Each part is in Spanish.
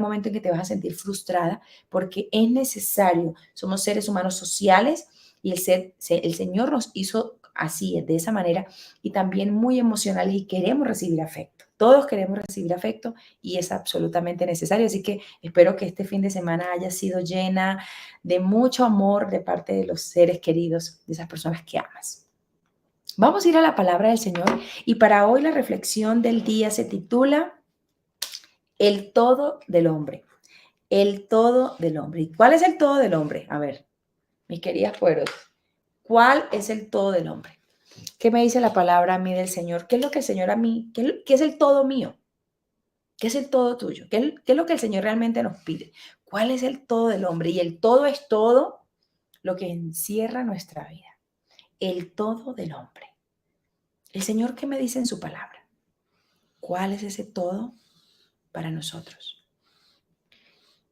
momento en que te vas a sentir frustrada porque es necesario. Somos seres humanos sociales y el Señor nos hizo así, de esa manera, y también muy emocionales y queremos recibir afecto. Todos queremos recibir afecto y es absolutamente necesario. Así que espero que este fin de semana haya sido llena de mucho amor de parte de los seres queridos, de esas personas que amas. Vamos a ir a la palabra del Señor y para hoy la reflexión del día se titula El todo del hombre. El todo del hombre. ¿Y cuál es el todo del hombre? A ver, mis queridas poderosas, ¿cuál es el todo del hombre? ¿Qué me dice la palabra a mí del Señor? ¿Qué es lo que el Señor a mí, qué es el todo mío? ¿Qué es el todo tuyo? ¿Qué es lo que el Señor realmente nos pide? ¿Cuál es el todo del hombre? Y el todo es todo lo que encierra nuestra vida. El todo del hombre. El Señor, ¿qué me dice en su palabra? ¿Cuál es ese todo para nosotros?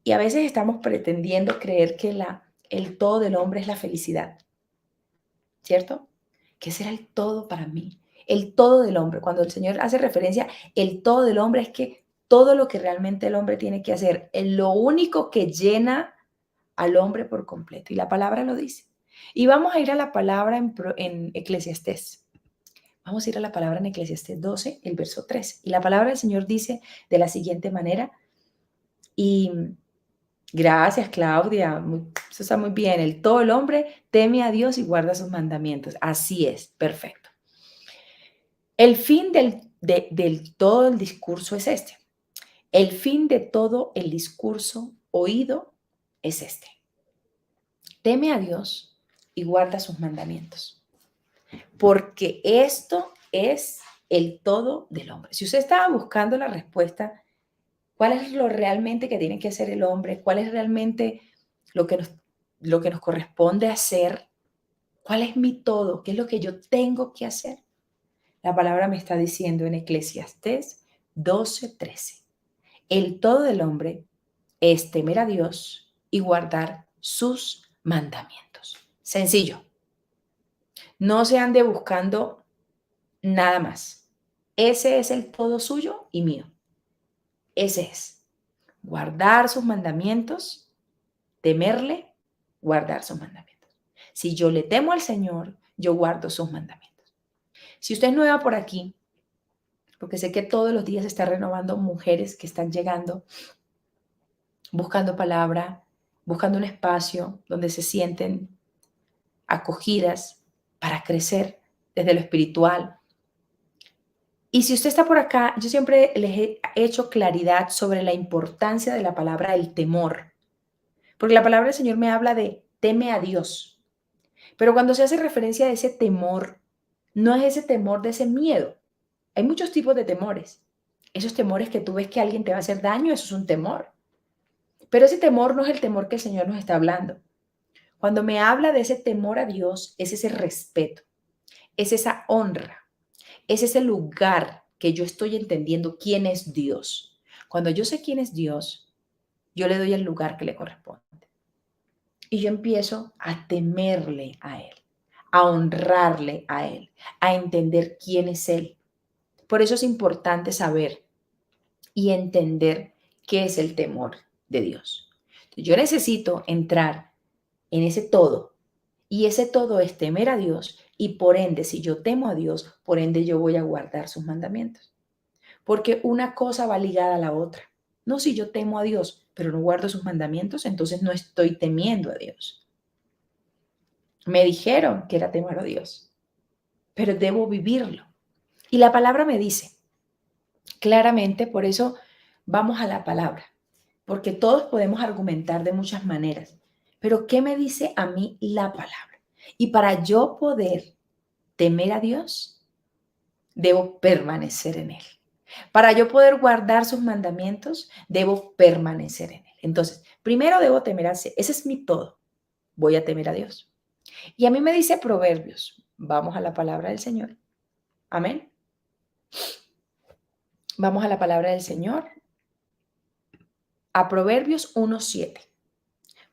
Y a veces estamos pretendiendo creer que el todo del hombre es la felicidad, ¿cierto? ¿Qué será el todo para mí? El todo del hombre. Cuando el Señor hace referencia, el todo del hombre es que todo lo que realmente el hombre tiene que hacer, es lo único que llena al hombre por completo. Y la palabra lo dice. Y vamos a ir a la palabra en Eclesiastés. Vamos a ir a la palabra en Eclesiastés 12, el verso 3. Y la palabra del Señor dice de la siguiente manera, y gracias, Claudia. Eso está muy bien. Todo el hombre teme a Dios y guarda sus mandamientos. Así es, perfecto. El fin del todo el discurso es este. El fin de todo el discurso oído es este. Teme a Dios y guarda sus mandamientos. Porque esto es el todo del hombre. Si usted estaba buscando la respuesta, ¿cuál es lo realmente que tiene que hacer el hombre? ¿Cuál es realmente lo que nos corresponde hacer? ¿Cuál es mi todo? ¿Qué es lo que yo tengo que hacer? La palabra me está diciendo en Eclesiastés 12:13. El todo del hombre es temer a Dios y guardar sus mandamientos. Sencillo. No se ande buscando nada más. Ese es el todo suyo y mío. Ese es. Guardar sus mandamientos, temerle, guardar sus mandamientos. Si yo le temo al Señor, yo guardo sus mandamientos. Si usted es nueva por aquí, porque sé que todos los días se está renovando mujeres que están llegando, buscando palabra, buscando un espacio donde se sienten acogidas para crecer desde lo espiritual. Y si usted está por acá, yo siempre les he hecho claridad sobre la importancia de la palabra del temor, porque la palabra del Señor me habla de teme a Dios, pero cuando se hace referencia a ese temor, no es ese temor de ese miedo. Hay muchos tipos de temores. Esos temores que tú ves que alguien te va a hacer daño, eso es un temor. Pero ese temor no es el temor que el Señor nos está hablando. Cuando me habla de ese temor a Dios, es ese respeto, es esa honra, es ese lugar que yo estoy entendiendo quién es Dios. Cuando yo sé quién es Dios, yo le doy el lugar que le corresponde. Y yo empiezo a temerle a Él, a honrarle a Él, a entender quién es Él. Por eso es importante saber y entender qué es el temor de Dios. Yo necesito entrar en ese todo y ese todo es temer a Dios y por ende, si yo temo a Dios, por ende yo voy a guardar sus mandamientos. Porque una cosa va ligada a la otra. No, si yo temo a Dios, pero no guardo sus mandamientos, entonces no estoy temiendo a Dios. Me dijeron que era temer a Dios, pero debo vivirlo. Y la palabra me dice claramente, por eso vamos a la palabra, porque todos podemos argumentar de muchas maneras, pero ¿qué me dice a mí la palabra? Y para yo poder temer a Dios, debo permanecer en Él. Para yo poder guardar sus mandamientos, debo permanecer en Él. Entonces, primero debo temer a Él. Ese es mi todo. Voy a temer a Dios. Y a mí me dice Proverbios. Vamos a la palabra del Señor. Amén. Vamos a la palabra del Señor. A Proverbios 1:7.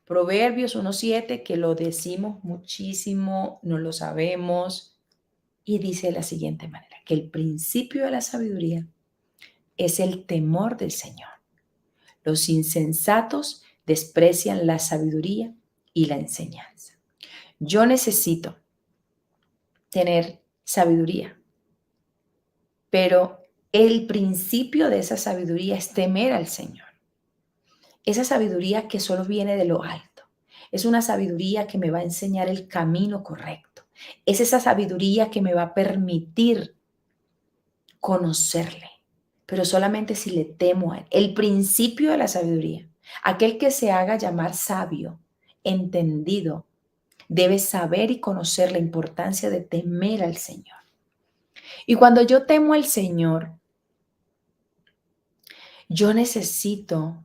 Proverbios 1:7, que lo decimos muchísimo, no lo sabemos. Y dice de la siguiente manera, que el principio de la sabiduría es el temor del Señor. Los insensatos desprecian la sabiduría y la enseñanza. Yo necesito tener sabiduría, pero el principio de esa sabiduría es temer al Señor. Esa sabiduría que solo viene de lo alto. Es una sabiduría que me va a enseñar el camino correcto. Es esa sabiduría que me va a permitir conocerle, pero solamente si le temo a él. El principio de la sabiduría. Aquel que se haga llamar sabio, entendido, debe saber y conocer la importancia de temer al Señor. Y cuando yo temo al Señor, yo necesito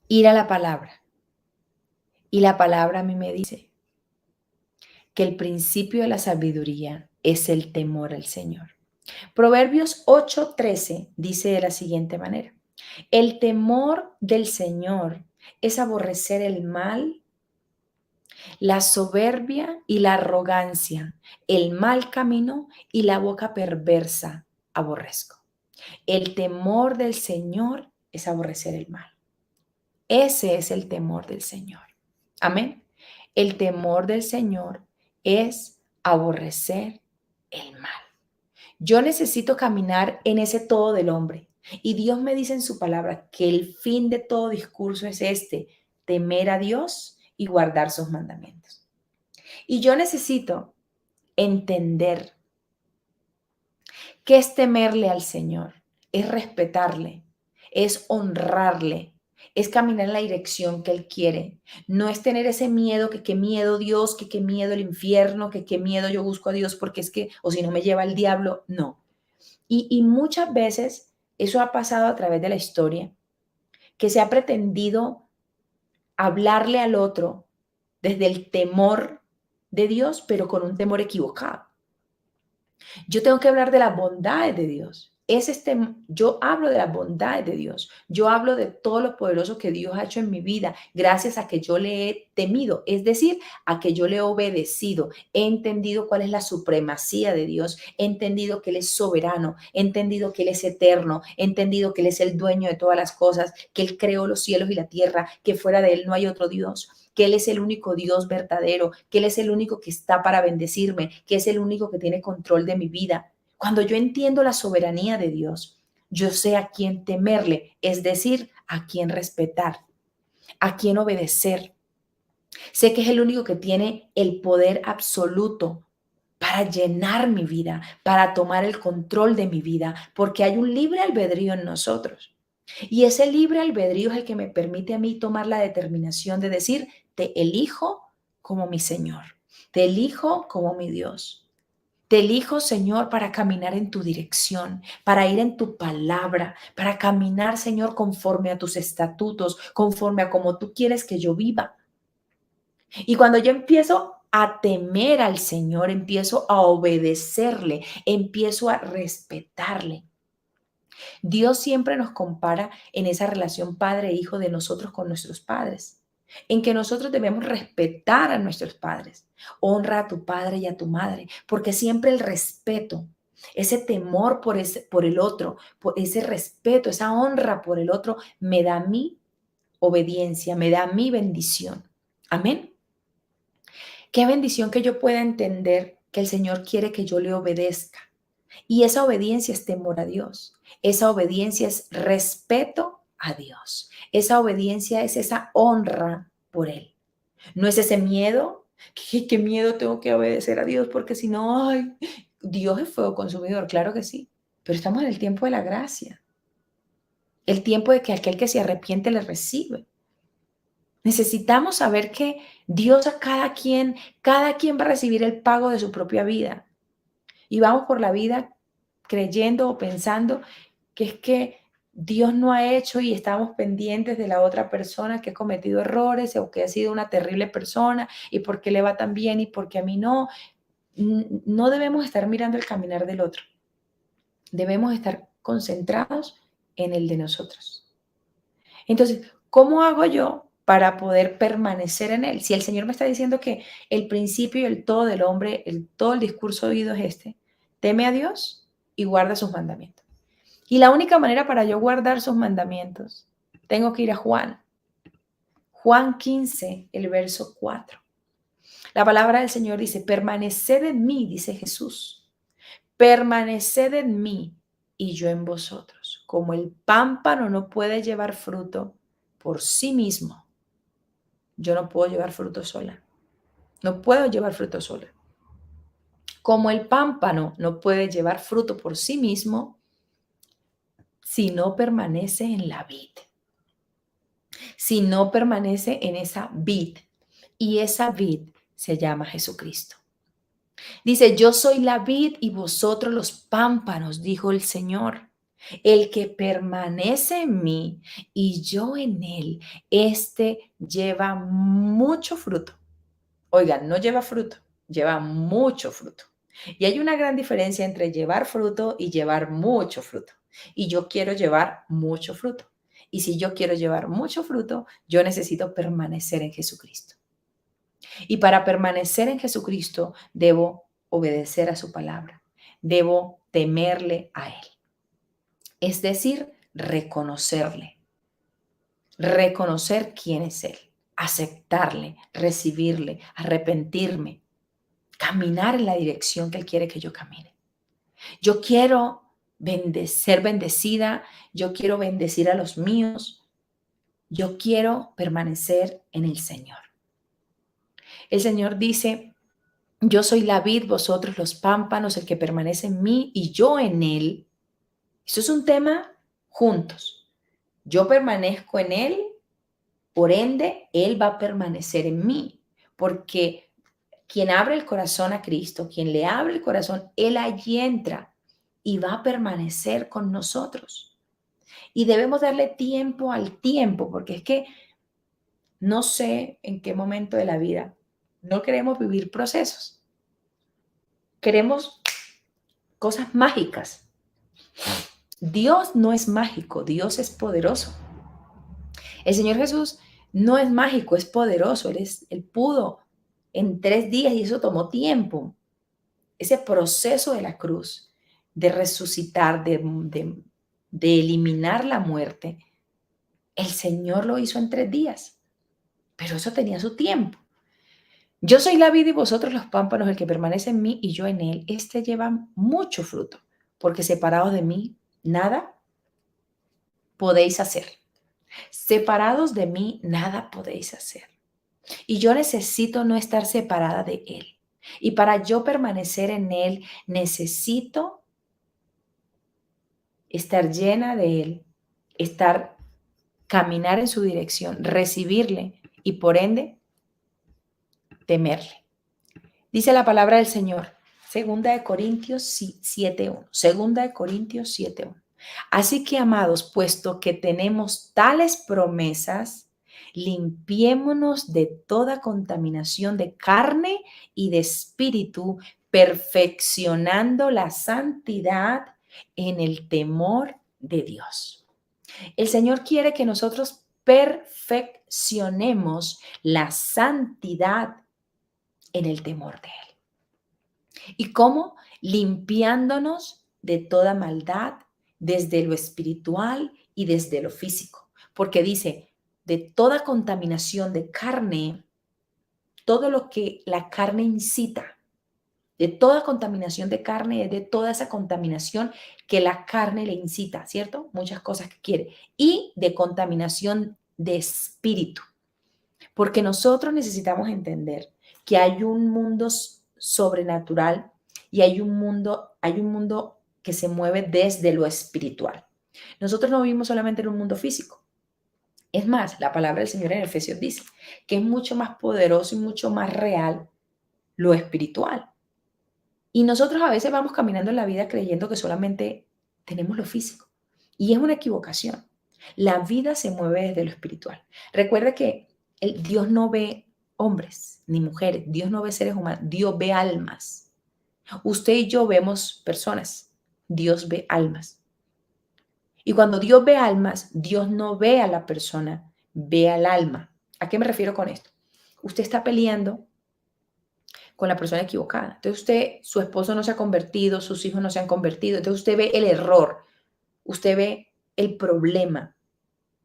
ir a la palabra. Y la palabra a mí me dice que el principio de la sabiduría es el temor al Señor. Proverbios 8:13 dice de la siguiente manera: el temor del Señor es aborrecer el mal, la soberbia y la arrogancia, el mal camino y la boca perversa aborrezco. El temor del Señor es aborrecer el mal. Ese es el temor del Señor. Amén. El temor del Señor es aborrecer el mal. Yo necesito caminar en ese todo del hombre. Y Dios me dice en su palabra que el fin de todo discurso es este: temer a Dios y guardar sus mandamientos. Y yo necesito entender qué es temerle al Señor, es respetarle, es honrarle, es caminar en la dirección que Él quiere. No es tener ese miedo, que qué miedo Dios, que qué miedo el infierno, que qué miedo yo busco a Dios porque es que, o si no me lleva el diablo, no. Y muchas veces eso ha pasado a través de la historia, que se ha pretendido hablarle al otro desde el temor de Dios, pero con un temor equivocado. Yo tengo que hablar de las bondades de Dios. Yo hablo de las bondades de Dios. Yo hablo de todo lo poderoso que Dios ha hecho en mi vida gracias a que yo le he temido, es decir, a que yo le he obedecido. He entendido cuál es la supremacía de Dios. He entendido que Él es soberano. He entendido que Él es eterno. He entendido que Él es el dueño de todas las cosas, que Él creó los cielos y la tierra, que fuera de Él no hay otro Dios, que Él es el único Dios verdadero, que Él es el único que está para bendecirme, que es el único que tiene control de mi vida. Cuando yo entiendo la soberanía de Dios, yo sé a quién temerle, es decir, a quién respetar, a quién obedecer. Sé que es el único que tiene el poder absoluto para llenar mi vida, para tomar el control de mi vida, porque hay un libre albedrío en nosotros. Y ese libre albedrío es el que me permite a mí tomar la determinación de decir: te elijo como mi Señor, te elijo como mi Dios. Te elijo, Señor, para caminar en tu dirección, para ir en tu palabra, para caminar, Señor, conforme a tus estatutos, conforme a como tú quieres que yo viva. Y cuando yo empiezo a temer al Señor, empiezo a obedecerle, empiezo a respetarle. Dios siempre nos compara en esa relación padre-hijo de nosotros con nuestros padres, en que nosotros debemos respetar a nuestros padres. Honra a tu padre y a tu madre, porque siempre el respeto, ese temor por el otro, por ese respeto, esa honra por el otro, me da mi obediencia, me da mi bendición. Amén. Qué bendición que yo pueda entender que el Señor quiere que yo le obedezca. Y esa obediencia es temor a Dios. Esa obediencia es respeto a Dios. Esa obediencia es esa honra por Él. No es ese miedo. ¿Qué miedo tengo que obedecer a Dios? Porque si no, ay, Dios es fuego consumidor, claro que sí. Pero estamos en el tiempo de la gracia. El tiempo de que aquel que se arrepiente le recibe. Necesitamos saber que Dios a cada quien va a recibir el pago de su propia vida. Y vamos por la vida creyendo o pensando que es que Dios no ha hecho y estamos pendientes de la otra persona que ha cometido errores o que ha sido una terrible persona y por qué le va tan bien y por qué a mí no. No debemos estar mirando el caminar del otro. Debemos estar concentrados en el de nosotros. Entonces, ¿cómo hago yo para poder permanecer en él? Si el Señor me está diciendo que el principio y el todo del hombre, todo el discurso oído es este: teme a Dios y guarda sus mandamientos. Y la única manera para yo guardar sus mandamientos, tengo que ir a Juan. Juan 15, el verso 4. La palabra del Señor dice, permaneced en mí, dice Jesús, permaneced en mí y yo en vosotros. Como el pámpano no puede llevar fruto por sí mismo, yo no puedo llevar fruto sola. No puedo llevar fruto sola. Como el pámpano no puede llevar fruto por sí mismo si no permanece en la vid, si no permanece en esa vid. Y esa vid se llama Jesucristo. Dice, yo soy la vid y vosotros los pámpanos, dijo el Señor. El que permanece en mí y yo en él, este lleva mucho fruto. Oigan, no lleva fruto, lleva mucho fruto. Y hay una gran diferencia entre llevar fruto y llevar mucho fruto. Y yo quiero llevar mucho fruto. Y si yo quiero llevar mucho fruto, yo necesito permanecer en Jesucristo. Y para permanecer en Jesucristo, debo obedecer a su palabra. Debo temerle a Él. Es decir, reconocerle. Reconocer quién es Él. Aceptarle, recibirle, arrepentirme. Caminar en la dirección que Él quiere que yo camine. Yo quiero ser bendecida. Yo quiero bendecir a los míos. Yo quiero permanecer en el Señor. El Señor dice, yo soy la vid, vosotros los pámpanos, el que permanece en mí y yo en él. Eso es un tema juntos. Yo permanezco en él, por ende, él va a permanecer en mí. Porque quien abre el corazón a Cristo, quien le abre el corazón, él allí entra y va a permanecer con nosotros. Y debemos darle tiempo al tiempo, porque es que no sé en qué momento de la vida no queremos vivir procesos. Queremos cosas mágicas. Dios no es mágico, Dios es poderoso. El Señor Jesús no es mágico, es poderoso. Él pudo en 3 días y eso tomó tiempo. Ese proceso de la cruz, de resucitar, de eliminar la muerte, el Señor lo hizo en 3 días, pero eso tenía su tiempo. Yo soy la vid y vosotros los pámpanos, el que permanece en mí y yo en él, este lleva mucho fruto, porque separados de mí, nada podéis hacer. Separados de mí, nada podéis hacer. Y yo necesito no estar separada de Él. Y para yo permanecer en Él, necesito estar llena de Él, caminar en su dirección, recibirle y por ende, temerle. Dice la palabra del Señor, Segunda de Corintios 7:1. Segunda de Corintios 7:1. Así que, amados, puesto que tenemos tales promesas, limpiémonos de toda contaminación de carne y de espíritu, perfeccionando la santidad en el temor de Dios. El Señor quiere que nosotros perfeccionemos la santidad en el temor de Él. ¿Y cómo? Limpiándonos de toda maldad desde lo espiritual y desde lo físico. Porque dice, de toda contaminación de carne, todo lo que la carne incita, de toda contaminación de carne, de toda esa contaminación que la carne le incita, ¿cierto? Muchas cosas que quiere. Y de contaminación de espíritu. Porque nosotros necesitamos entender que hay un mundo sobrenatural y hay un mundo que se mueve desde lo espiritual. Nosotros no vivimos solamente en un mundo físico. Es más, la palabra del Señor en Efesios dice que es mucho más poderoso y mucho más real lo espiritual. Y nosotros a veces vamos caminando en la vida creyendo que solamente tenemos lo físico. Y es una equivocación. La vida se mueve desde lo espiritual. Recuerda que Dios no ve hombres ni mujeres, Dios no ve seres humanos, Dios ve almas. Usted y yo vemos personas, Dios ve almas. Y cuando Dios ve almas, Dios no ve a la persona, ve al alma. ¿A qué me refiero con esto? Usted está peleando con la persona equivocada. Entonces su esposo no se ha convertido, sus hijos no se han convertido. Entonces usted ve el error. Usted ve el problema.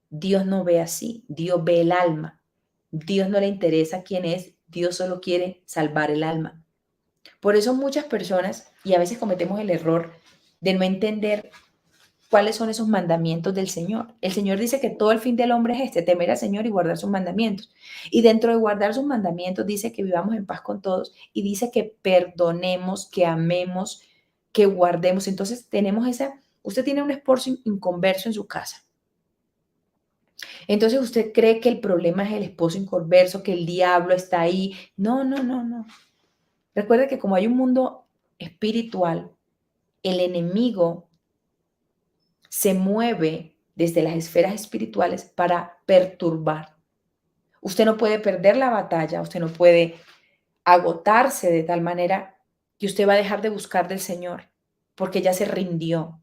Dios no ve así. Dios ve el alma. Dios no le interesa quién es. Dios solo quiere salvar el alma. Por eso muchas personas, y a veces cometemos el error de no entender cuáles son esos mandamientos del Señor. El Señor dice que todo el fin del hombre es este, temer al Señor y guardar sus mandamientos. Y dentro de guardar sus mandamientos dice que vivamos en paz con todos y dice que perdonemos, que amemos, que guardemos. Entonces tenemos usted tiene un esposo inconverso en su casa. Entonces usted cree que el problema es el esposo inconverso, que el diablo está ahí. No, no, no, no. Recuerde que como hay un mundo espiritual, el enemigo se mueve desde las esferas espirituales para perturbar. Usted no puede perder la batalla, usted no puede agotarse de tal manera que usted va a dejar de buscar del Señor porque ya se rindió.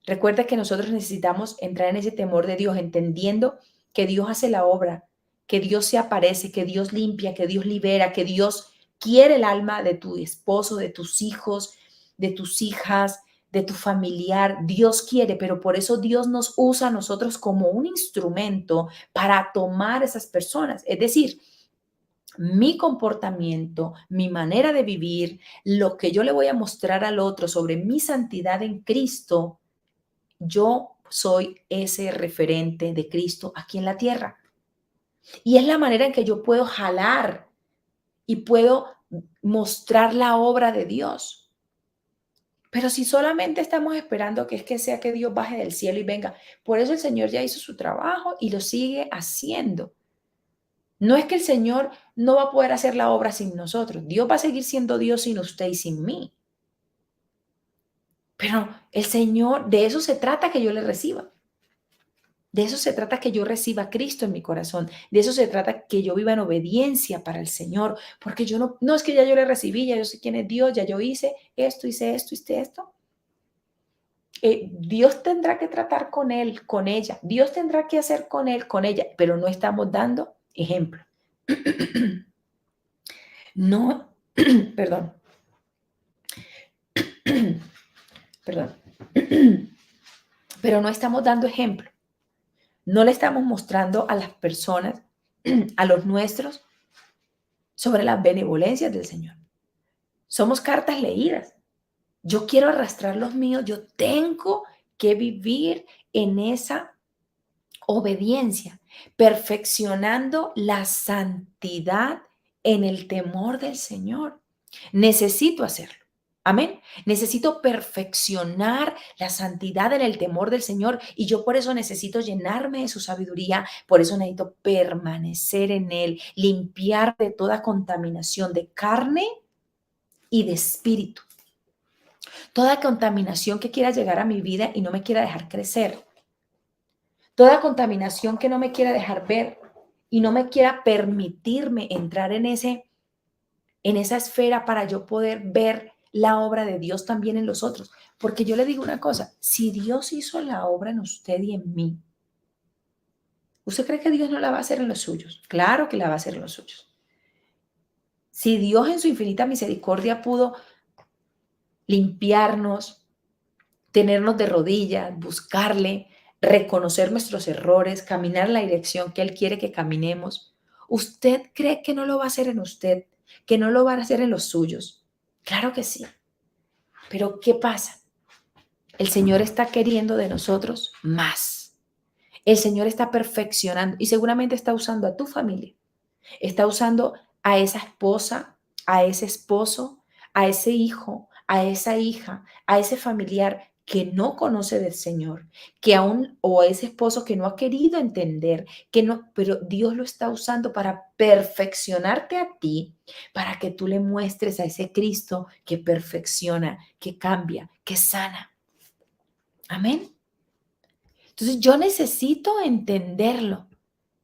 Recuerda que nosotros necesitamos entrar en ese temor de Dios, entendiendo que Dios hace la obra, que Dios se aparece, que Dios limpia, que Dios libera, que Dios quiere el alma de tu esposo, de tus hijos, de tus hijas, de tu familiar. Dios quiere, pero por eso Dios nos usa a nosotros como un instrumento para tomar esas personas. Es decir, mi comportamiento, mi manera de vivir, lo que yo le voy a mostrar al otro sobre mi santidad en Cristo, yo soy ese referente de Cristo aquí en la tierra. Y es la manera en que yo puedo jalar y puedo mostrar la obra de Dios. Pero si solamente estamos esperando que es que sea que Dios baje del cielo y venga, por eso el Señor ya hizo su trabajo y lo sigue haciendo. No es que el Señor no va a poder hacer la obra sin nosotros. Dios va a seguir siendo Dios sin usted y sin mí. Pero el Señor, de eso se trata que yo le reciba. De eso se trata que yo reciba a Cristo en mi corazón. De eso se trata que yo viva en obediencia para el Señor. Porque yo no es que ya yo le recibí, ya yo sé quién es Dios, ya yo hice esto, hice esto. Dios tendrá que tratar con él, con ella. Dios tendrá que hacer con él, con ella. Pero no estamos dando ejemplo. No, perdón, perdón. Pero no estamos dando ejemplo. No le estamos mostrando a las personas, a los nuestros, sobre las benevolencias del Señor. Somos cartas leídas. Yo quiero arrastrar los míos, yo tengo que vivir en esa obediencia, perfeccionando la santidad en el temor del Señor. Necesito hacerlo. Amén. Necesito perfeccionar la santidad en el temor del Señor y yo por eso necesito llenarme de su sabiduría, por eso necesito permanecer en Él, limpiar de toda contaminación de carne y de espíritu. Toda contaminación que quiera llegar a mi vida y no me quiera dejar crecer. Toda contaminación que no me quiera dejar ver y no me quiera permitirme entrar en esa esfera para yo poder ver la obra de Dios también en los otros. Porque yo le digo una cosa, si Dios hizo la obra en usted y en mí, ¿usted cree que Dios no la va a hacer en los suyos? Claro que la va a hacer en los suyos. Si Dios en su infinita misericordia pudo limpiarnos, tenernos de rodillas, buscarle, reconocer nuestros errores, caminar en la dirección que Él quiere que caminemos, ¿usted cree que no lo va a hacer en usted, que no lo va a hacer en los suyos? Claro que sí. Pero ¿qué pasa? El Señor está queriendo de nosotros más. El Señor está perfeccionando y seguramente está usando a tu familia. Está usando a esa esposa, a ese esposo, a ese hijo, a esa hija, a ese familiar que no conoce del Señor, que aún, o a ese esposo que no ha querido entender, que no, pero Dios lo está usando para perfeccionarte a ti, para que tú le muestres a ese Cristo que perfecciona, que cambia, que sana. Amén. Entonces yo necesito entenderlo,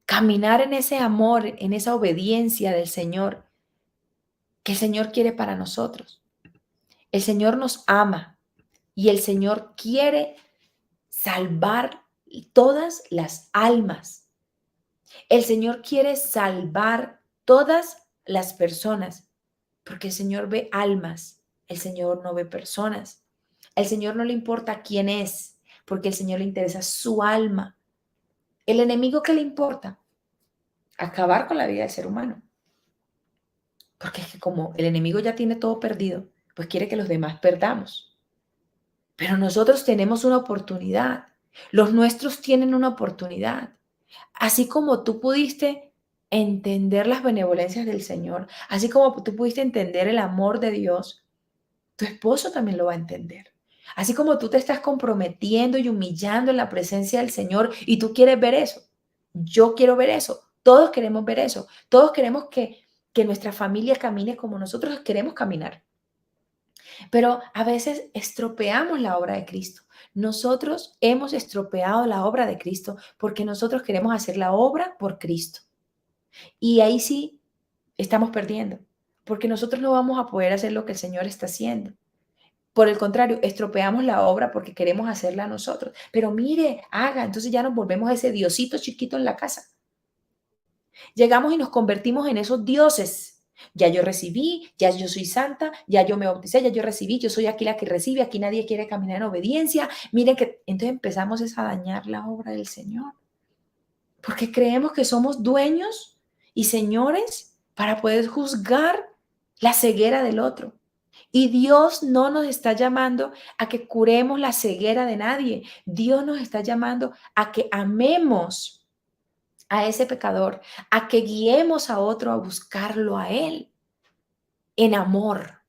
caminar en ese amor, en esa obediencia del Señor que el Señor quiere para nosotros. El Señor nos ama y el Señor quiere salvar todas las almas. El Señor quiere salvar todas las personas, porque el Señor ve almas, el Señor no ve personas. El Señor no le importa quién es, porque el Señor le interesa su alma. El enemigo, ¿qué le importa? Acabar con la vida del ser humano. Porque es que como el enemigo ya tiene todo perdido, pues quiere que los demás perdamos. Pero nosotros tenemos una oportunidad. Los nuestros tienen una oportunidad. Así como tú pudiste entender las benevolencias del Señor, así como tú pudiste entender el amor de Dios, tu esposo también lo va a entender. Así como tú te estás comprometiendo y humillando en la presencia del Señor y tú quieres ver eso, yo quiero ver eso, todos queremos ver eso, todos queremos que nuestra familia camine como nosotros queremos caminar. Pero a veces estropeamos la obra de Cristo. Nosotros hemos estropeado la obra de Cristo porque nosotros queremos hacer la obra por Cristo. Y ahí sí estamos perdiendo, porque nosotros no vamos a poder hacer lo que el Señor está haciendo. Por el contrario, estropeamos la obra porque queremos hacerla nosotros. Pero mire, haga, entonces ya nos volvemos ese diosito chiquito en la casa. Llegamos y nos convertimos en esos dioses. Ya yo recibí, ya yo soy santa, ya yo me bauticé, ya yo recibí, yo soy aquí la que recibe, aquí nadie quiere caminar en obediencia. Miren que entonces empezamos a dañar la obra del Señor, porque creemos que somos dueños y señores para poder juzgar la ceguera del otro. Y Dios no nos está llamando a que curemos la ceguera de nadie. Dios nos está llamando a que amemos a ese pecador, a que guiemos a otro a buscarlo a Él en amor,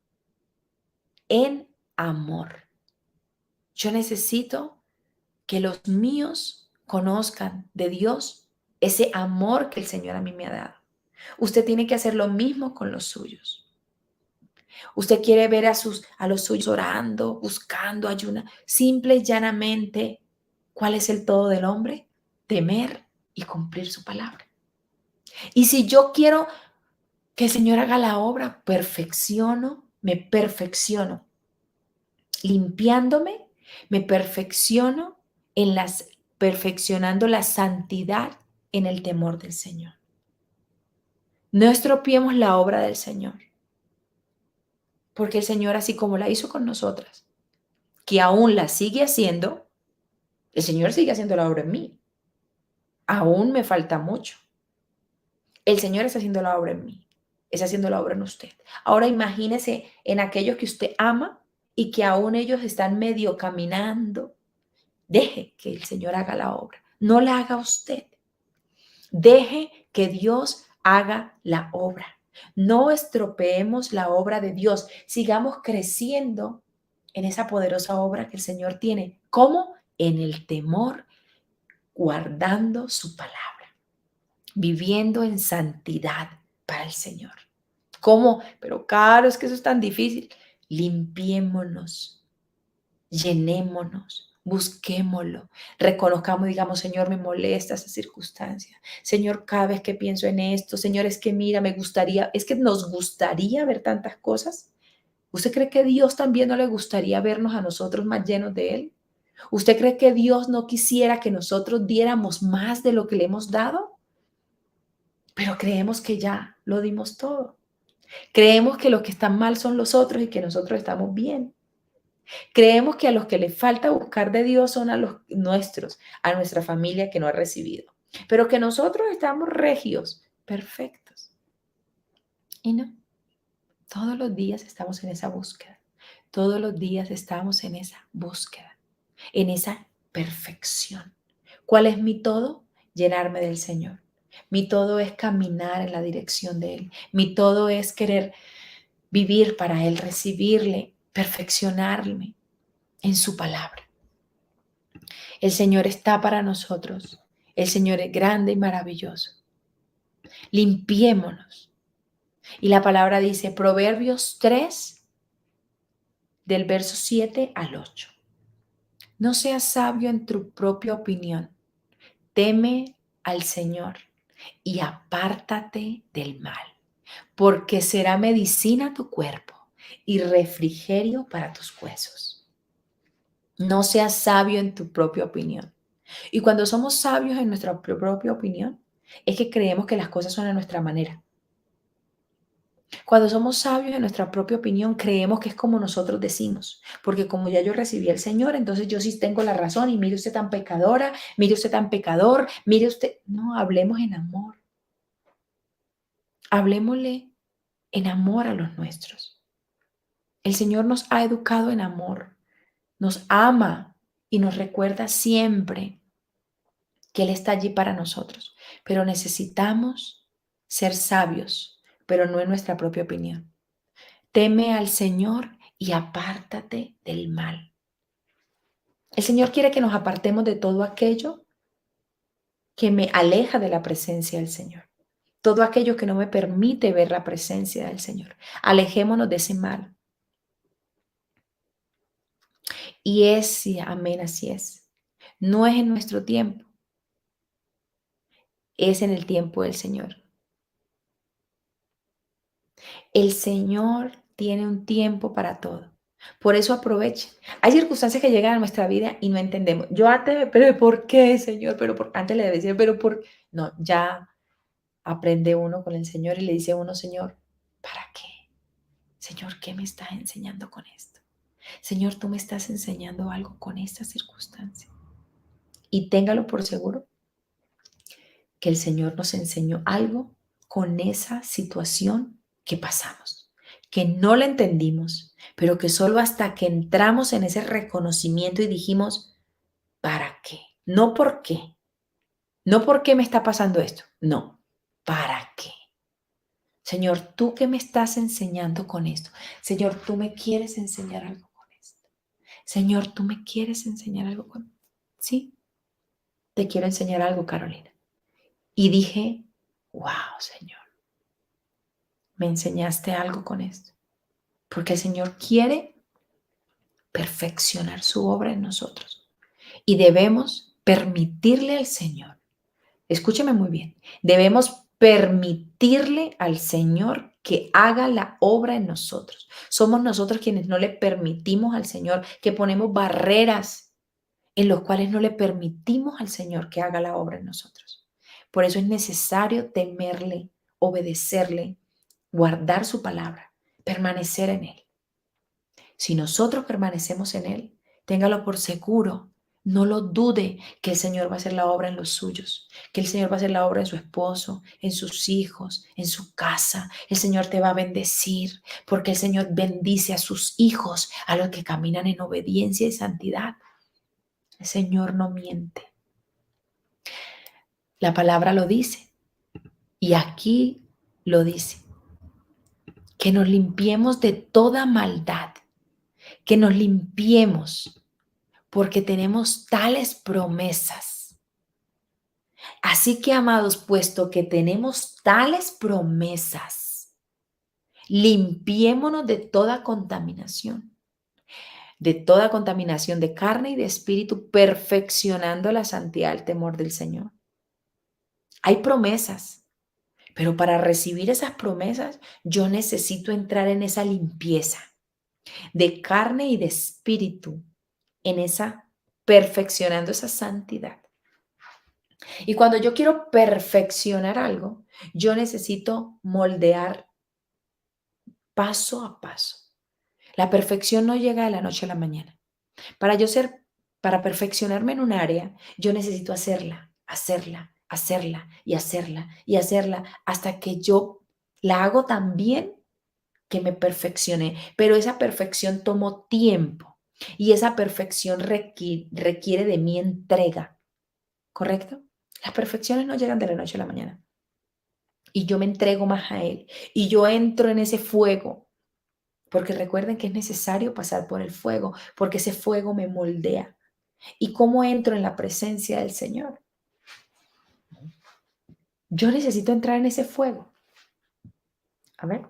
en amor. Yo necesito que los míos conozcan de Dios ese amor que el Señor a mí me ha dado. Usted tiene que hacer lo mismo con los suyos. Usted quiere ver a los suyos orando, buscando ayuda. Simple y llanamente, ¿cuál es el todo del hombre? Temer y cumplir su palabra. Y si yo quiero que el Señor haga la obra, me perfecciono, limpiándome, me perfecciono perfeccionando la santidad en el temor del Señor. No estropeemos la obra del Señor, porque el Señor, así como la hizo con nosotras, que aún la sigue haciendo, el Señor sigue haciendo la obra en mí. Aún me falta mucho. El Señor está haciendo la obra en mí, está haciendo la obra en usted. Ahora imagínese en aquellos que usted ama y que aún ellos están medio caminando. Deje que el Señor haga la obra. No la haga usted. Deje que Dios haga la obra. No estropeemos la obra de Dios. Sigamos creciendo en esa poderosa obra que el Señor tiene. ¿Cómo? En el temor, guardando su palabra, viviendo en santidad para el Señor. ¿Cómo? Pero claro, es que eso es tan difícil. Limpiémonos, llenémonos, busquémoslo, reconozcamos y digamos, Señor, me molesta esa circunstancia. Señor, cada vez que pienso en esto, Señor, es que mira, me gustaría, es que nos gustaría ver tantas cosas. ¿Usted cree que Dios también no le gustaría vernos a nosotros más llenos de Él? ¿Usted cree que Dios no quisiera que nosotros diéramos más de lo que le hemos dado? Pero creemos que ya lo dimos todo. Creemos que los que están mal son los otros y que nosotros estamos bien. Creemos que a los que les falta buscar de Dios son a los nuestros, a nuestra familia que no ha recibido. Pero que nosotros estamos regios, perfectos. Y no, todos los días estamos en esa búsqueda. Todos los días estamos en esa búsqueda, en esa perfección. ¿Cuál es mi todo? Llenarme del Señor. Mi todo es caminar en la dirección de Él. Mi todo es querer vivir para Él, recibirle, perfeccionarme en su palabra. El Señor está para nosotros. El Señor es grande y maravilloso. Limpiémonos. Y la palabra dice, Proverbios 3, del verso 7 al 8. No seas sabio en tu propia opinión. Teme al Señor y apártate del mal, porque será medicina a tu cuerpo y refrigerio para tus huesos. No seas sabio en tu propia opinión. Y cuando somos sabios en nuestra propia opinión, es que creemos que las cosas son a nuestra manera. Cuando somos sabios en nuestra propia opinión, creemos que es como nosotros decimos, porque como ya yo recibí al Señor, entonces yo sí tengo la razón y mire usted tan pecadora, mire usted tan pecador, mire usted, no, hablemos en amor, hablemosle en amor a los nuestros. El Señor nos ha educado en amor, nos ama y nos recuerda siempre que Él está allí para nosotros, pero necesitamos ser sabios, pero no en nuestra propia opinión. Teme al Señor y apártate del mal. El Señor quiere que nos apartemos de todo aquello que me aleja de la presencia del Señor, todo aquello que no me permite ver la presencia del Señor. Alejémonos de ese mal. Y es, sí, amén, así es. No es en nuestro tiempo, es en el tiempo del Señor. El Señor tiene un tiempo para todo. Por eso aprovechen. Hay circunstancias que llegan a nuestra vida y no entendemos. Yo antes, pero ¿por qué, Señor? Pero antes le decía, pero ¿por no, ya aprende uno con el Señor y le dice a uno, Señor, ¿para qué? Señor, ¿qué me estás enseñando con esto? Señor, tú me estás enseñando algo con esta circunstancia. Y téngalo por seguro que el Señor nos enseñó algo con esa situación que pasamos, que no la entendimos, pero que solo hasta que entramos en ese reconocimiento y dijimos, ¿para qué? No por qué, no por qué me está pasando esto, no, ¿para qué? Señor, ¿tú qué me estás enseñando con esto? Señor, ¿tú me quieres enseñar algo con esto? Señor, ¿tú me quieres enseñar algo con esto? Sí, te quiero enseñar algo, Carolina. Y dije, wow, Señor, me enseñaste algo con esto. Porque el Señor quiere perfeccionar su obra en nosotros. Y debemos permitirle al Señor, escúcheme muy bien, debemos permitirle al Señor que haga la obra en nosotros. Somos nosotros quienes no le permitimos al Señor, que ponemos barreras en los cuales no le permitimos al Señor que haga la obra en nosotros. Por eso es necesario temerle, obedecerle, guardar su palabra, permanecer en Él. Si nosotros permanecemos en Él, téngalo por seguro, no lo dude que el Señor va a hacer la obra en los suyos, que el Señor va a hacer la obra en su esposo, en sus hijos, en su casa. El Señor te va a bendecir porque el Señor bendice a sus hijos, a los que caminan en obediencia y santidad. El Señor no miente. La palabra lo dice y aquí lo dice, que nos limpiemos de toda maldad, que nos limpiemos porque tenemos tales promesas. Así que, amados, puesto que tenemos tales promesas, limpiémonos de toda contaminación de carne y de espíritu, perfeccionando la santidad del temor del Señor. Hay promesas, pero para recibir esas promesas, yo necesito entrar en esa limpieza de carne y de espíritu, en esa perfeccionando esa santidad. Y cuando yo quiero perfeccionar algo, yo necesito moldear paso a paso. La perfección no llega de la noche a la mañana. Para perfeccionarme en un área, yo necesito hacerla y hacerla y hacerla hasta que yo la hago tan bien que me perfeccioné. Pero esa perfección tomó tiempo y esa perfección requiere de mi entrega, ¿correcto? Las perfecciones no llegan de la noche a la mañana. Y yo me entrego más a Él. Y yo entro en ese fuego. Porque recuerden que es necesario pasar por el fuego, porque ese fuego me moldea. ¿Y cómo entro en la presencia del Señor? Yo necesito entrar en ese fuego. A ver.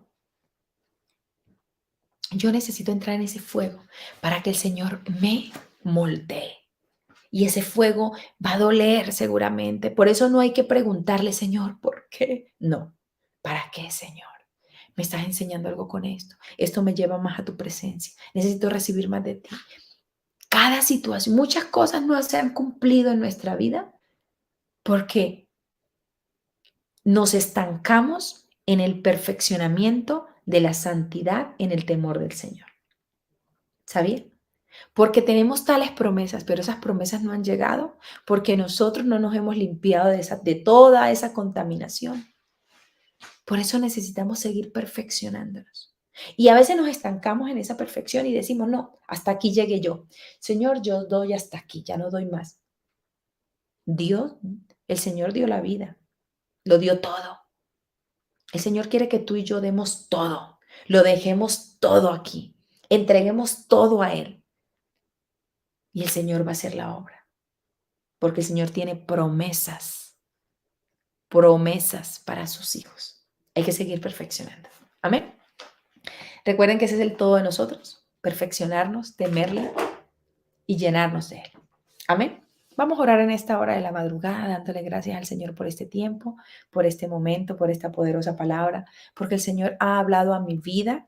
Yo necesito entrar en ese fuego para que el Señor me moldee. Y ese fuego va a doler seguramente. Por eso no hay que preguntarle, Señor, ¿por qué? No. ¿Para qué, Señor? Me estás enseñando algo con esto. Esto me lleva más a tu presencia. Necesito recibir más de ti. Cada situación, muchas cosas no se han cumplido en nuestra vida porque nos estancamos en el perfeccionamiento de la santidad en el temor del Señor. ¿Sabía? Porque tenemos tales promesas, pero esas promesas no han llegado porque nosotros no nos hemos limpiado de toda esa contaminación. Por eso necesitamos seguir perfeccionándonos. Y a veces nos estancamos en esa perfección y decimos, no, hasta aquí llegué yo. Señor, yo doy hasta aquí, ya no doy más. Dios, el Señor dio la vida, lo dio todo. El Señor quiere que tú y yo demos todo, lo dejemos todo aquí, entreguemos todo a Él y el Señor va a hacer la obra, porque el Señor tiene promesas para sus hijos. Hay que seguir perfeccionando. Amén. Recuerden que ese es el todo de nosotros, perfeccionarnos, temerle y llenarnos de Él. Amén. Vamos a orar en esta hora de la madrugada, dándole gracias al Señor por este tiempo, por este momento, por esta poderosa palabra, porque el Señor ha hablado a mi vida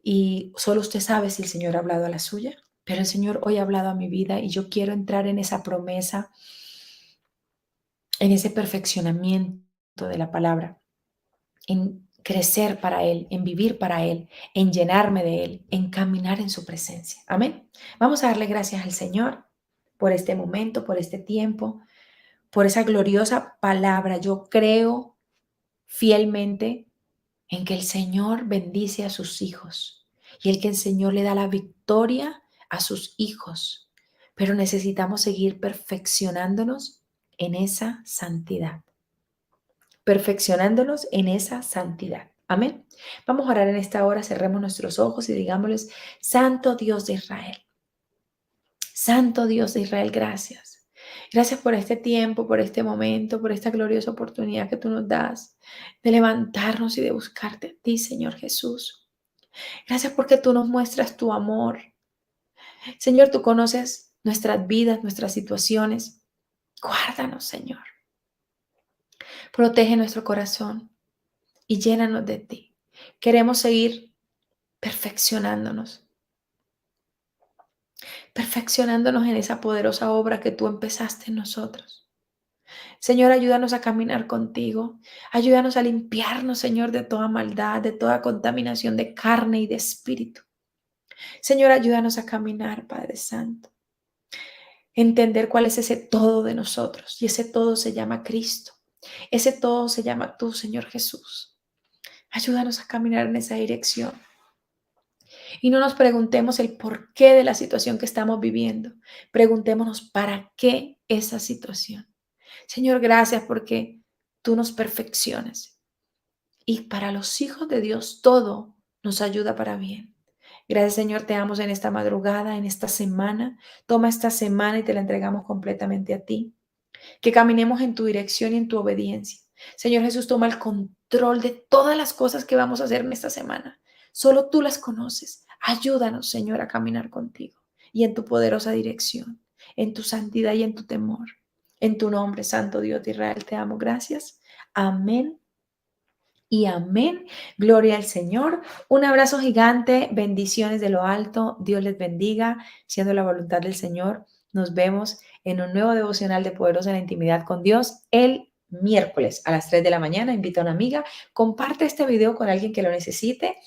y solo usted sabe si el Señor ha hablado a la suya, pero el Señor hoy ha hablado a mi vida y yo quiero entrar en esa promesa, en ese perfeccionamiento de la palabra, en crecer para Él, en vivir para Él, en llenarme de Él, en caminar en su presencia. Amén. Vamos a darle gracias al Señor por este momento, por este tiempo, por esa gloriosa palabra. Yo creo fielmente en que el Señor bendice a sus hijos y el que el Señor le da la victoria a sus hijos. Pero necesitamos seguir perfeccionándonos en esa santidad. Perfeccionándonos en esa santidad. Amén. Vamos a orar en esta hora, cerremos nuestros ojos y digámosles, Santo Dios de Israel, Santo Dios de Israel, gracias. Gracias por este tiempo, por este momento, por esta gloriosa oportunidad que tú nos das de levantarnos y de buscarte a ti, Señor Jesús. Gracias porque tú nos muestras tu amor. Señor, tú conoces nuestras vidas, nuestras situaciones. Guárdanos, Señor. Protege nuestro corazón y llénanos de ti. Queremos seguir perfeccionándonos, perfeccionándonos en esa poderosa obra que tú empezaste en nosotros. Señor, ayúdanos a caminar contigo. Ayúdanos a limpiarnos, Señor, de toda maldad, de toda contaminación de carne y de espíritu. Señor, ayúdanos a caminar, Padre Santo. Entender cuál es ese todo de nosotros. Y ese todo se llama Cristo. Ese todo se llama tú, Señor Jesús. Ayúdanos a caminar en esa dirección. Y no nos preguntemos el porqué de la situación que estamos viviendo. Preguntémonos para qué esa situación. Señor, gracias porque tú nos perfeccionas. Y para los hijos de Dios todo nos ayuda para bien. Gracias, Señor, te amo en esta madrugada, en esta semana. Toma esta semana y te la entregamos completamente a ti. Que caminemos en tu dirección y en tu obediencia. Señor Jesús, toma el control de todas las cosas que vamos a hacer en esta semana. Solo tú las conoces. Ayúdanos, Señor, a caminar contigo y en tu poderosa dirección, en tu santidad y en tu temor. En tu nombre, Santo Dios de Israel, te amo. Gracias. Amén y amén. Gloria al Señor. Un abrazo gigante. Bendiciones de lo alto. Dios les bendiga. Siendo la voluntad del Señor, nos vemos en un nuevo devocional de Poderosa en la Intimidad con Dios el miércoles a las 3 de la mañana. Invita a una amiga. Comparte este video con alguien que lo necesite.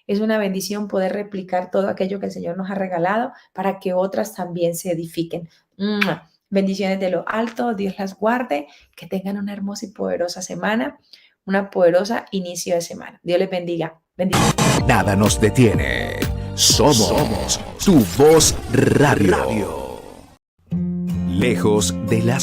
Es una bendición poder replicar todo aquello que el Señor nos ha regalado para que otras también se edifiquen. ¡Mua! Bendiciones de lo alto. Dios las guarde. Que tengan una hermosa y poderosa semana. Una poderosa inicio de semana. Dios les bendiga. Bendiciones. Nada nos detiene. Somos tu voz radio. Lejos de las